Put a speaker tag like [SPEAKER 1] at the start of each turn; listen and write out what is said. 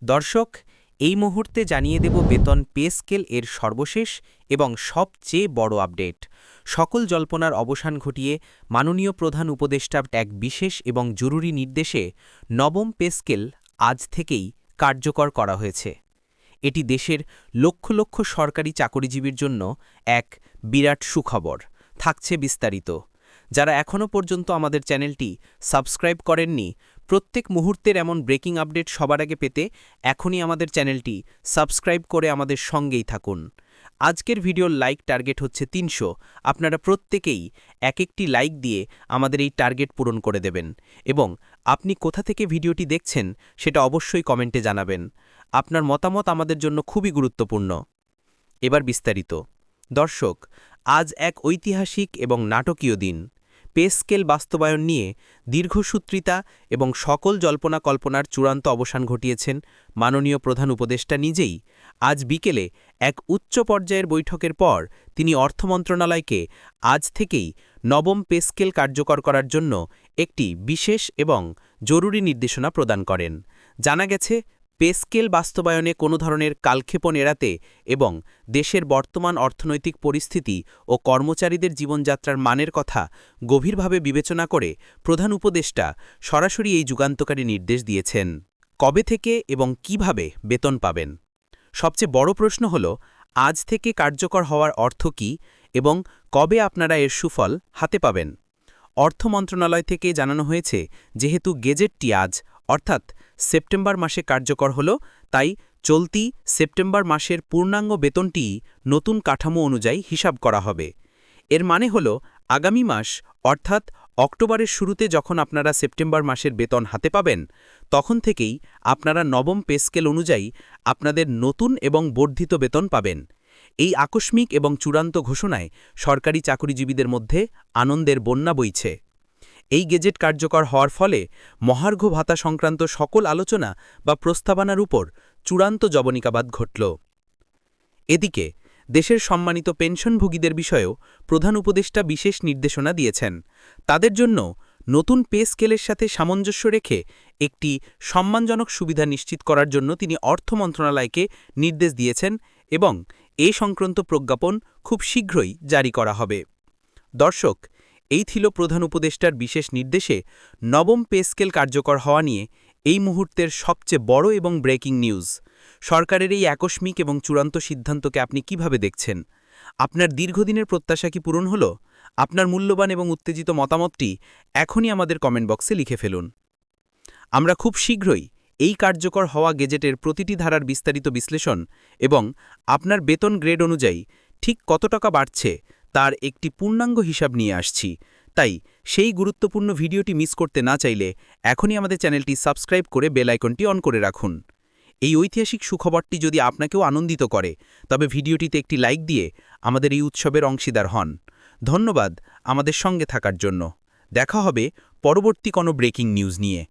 [SPEAKER 1] দর্শক, এই মুহূর্তে জানিয়ে দেব বেতন পে স্কেল এর সর্বশেষ এবং সবচেয়ে বড় আপডেট। সকল জল্পনার অবসান ঘটিয়ে মাননীয় প্রধান উপদেষ্টার এক বিশেষ এবং জরুরি নির্দেশে নবম পে স্কেল আজ থেকেই কার্যকর করা হয়েছে। এটি দেশের লক্ষ লক্ষ সরকারি চাকরিজীবীর জন্য এক বিরাট সুখবর। থাকছে বিস্তারিত। যারা এখনও পর্যন্ত আমাদের চ্যানেলটি সাবস্ক্রাইব করেননি, প্রত্যেক মুহূর্তের এমন ব্রেকিং আপডেট সবার আগে পেতে এখনই আমাদের চ্যানেলটি সাবস্ক্রাইব করে আমাদের সঙ্গেই থাকুন। আজকের ভিডিওর লাইক টার্গেট হচ্ছে ৩০০। আপনারা প্রত্যেকেই এক একটি লাইক দিয়ে আমাদের এই টার্গেট পূরণ করে দেবেন এবং আপনি কোথা থেকে ভিডিওটি দেখছেন সেটা অবশ্যই কমেন্টে জানাবেন। আপনার মতামত আমাদের জন্য খুবই গুরুত্বপূর্ণ। এবার বিস্তারিত। দর্শক, আজ এক ঐতিহাসিক এবং নাটকীয় দিন। পে স্কেল বাস্তবায়ন নিয়ে দীর্ঘসূত্রিতা এবং সকল জল্পনা কল্পনার চূড়ান্ত অবসান ঘটিয়েছেন মাননীয় প্রধান উপদেষ্টা নিজেই। আজ বিকেলে এক উচ্চ পর্যায়ের বৈঠকের পর তিনি অর্থ মন্ত্রণালয়কে আজ থেকেই নবম পে স্কেল কার্যকর করার জন্য একটি বিশেষ এবং জরুরি নির্দেশনা প্রদান করেন। জানা গেছে, পে স্কেল বাস্তবায়নে কোনো ধরনের কালক্ষেপণ এড়াতে এবং দেশের বর্তমান অর্থনৈতিক পরিস্থিতি ও কর্মচারীদের জীবনযাত্রার মানের কথা গভীরভাবে বিবেচনা করে প্রধান উপদেষ্টা সরাসরি এই যুগান্তকারী নির্দেশ দিয়েছেন। কবে থেকে এবং কিভাবে বেতন পাবেন? সবচেয়ে বড় প্রশ্ন হল, আজ থেকে কার্যকর হওয়ার অর্থ কী এবং কবে আপনারা এর সুফল হাতে পাবেন? অর্থ মন্ত্রণালয় থেকে জানানো হয়েছে, যেহেতু গেজেটটি আজ অর্থাৎ সেপ্টেম্বর মাসে কার্যকর হল, তাই চলতি সেপ্টেম্বর মাসের পূর্ণাঙ্গ বেতনটি নতুন কাঠামো অনুযায়ী হিসাব করা হবে। এর মানে হল, আগামী মাস অর্থাৎ অক্টোবরের শুরুতে যখন আপনারা সেপ্টেম্বর মাসের বেতন হাতে পাবেন, তখন থেকেই আপনারা নবম পে স্কেল অনুযায়ী আপনাদের নতুন এবং বর্ধিত বেতন পাবেন। এই আকস্মিক এবং চূড়ান্ত ঘোষণায় সরকারি চাকরিজীবীদের মধ্যে আনন্দের বন্যা বইছে। এই গেজেট কার্যকর হওয়ার ফলে মহার্ঘ ভাতা সংক্রান্ত সকল আলোচনা বা প্রস্তাবনার উপর চূড়ান্ত জবনিকাবাদ ঘটল। এদিকে দেশের সম্মানিত পেনশনভোগীদের বিষয়েও প্রধান উপদেষ্টা বিশেষ নির্দেশনা দিয়েছেন। তাদের জন্য নতুন পে স্কেলের সাথে সামঞ্জস্য রেখে একটি সম্মানজনক সুবিধা নিশ্চিত করার জন্য তিনি অর্থ মন্ত্রণালয়কে নির্দেশ দিয়েছেন এবং এ সংক্রান্ত প্রজ্ঞাপন খুব শীঘ্রই জারি করা হবে। দর্শক, এই ছিল প্রধান উপদেষ্টার বিশেষ নির্দেশে নবম পে স্কেল কার্যকর হওয়া নিয়ে এই মুহূর্তের সবচেয়ে বড় এবং ব্রেকিং নিউজ। সরকারের এই আকস্মিক এবং চূড়ান্ত সিদ্ধান্তকে আপনি কিভাবে দেখছেন? আপনার দীর্ঘদিনের প্রত্যাশা কি পূরণ হল? আপনার মূল্যবান এবং উত্তেজিত মতামতটি এখনই আমাদের কমেন্ট বক্সে লিখে ফেলুন। আমরা খুব শীঘ্রই এই কার্যকর হওয়া গেজেটের প্রতিটি ধারার বিস্তারিত বিশ্লেষণ এবং আপনার বেতন গ্রেড অনুযায়ী ঠিক কত টাকা বাড়ছে তার একটি পূর্ণাঙ্গ হিসাব নিয়ে আসছি। তাই সেই গুরুত্বপূর্ণ ভিডিওটি মিস করতে না চাইলে এখনই আমাদের চ্যানেলটি সাবস্ক্রাইব করে বেল আইকনটি অন করে রাখুন। এই ঐতিহাসিক সুখবরটি যদি আপনাকেও আনন্দিত করে, তবে ভিডিওটিতে একটি লাইক দিয়ে আমাদের এই উৎসবের অংশীদার হন। ধন্যবাদ আমাদের সঙ্গে থাকার জন্য। দেখা হবে পরবর্তী কোনো ব্রেকিং নিউজ নিয়ে।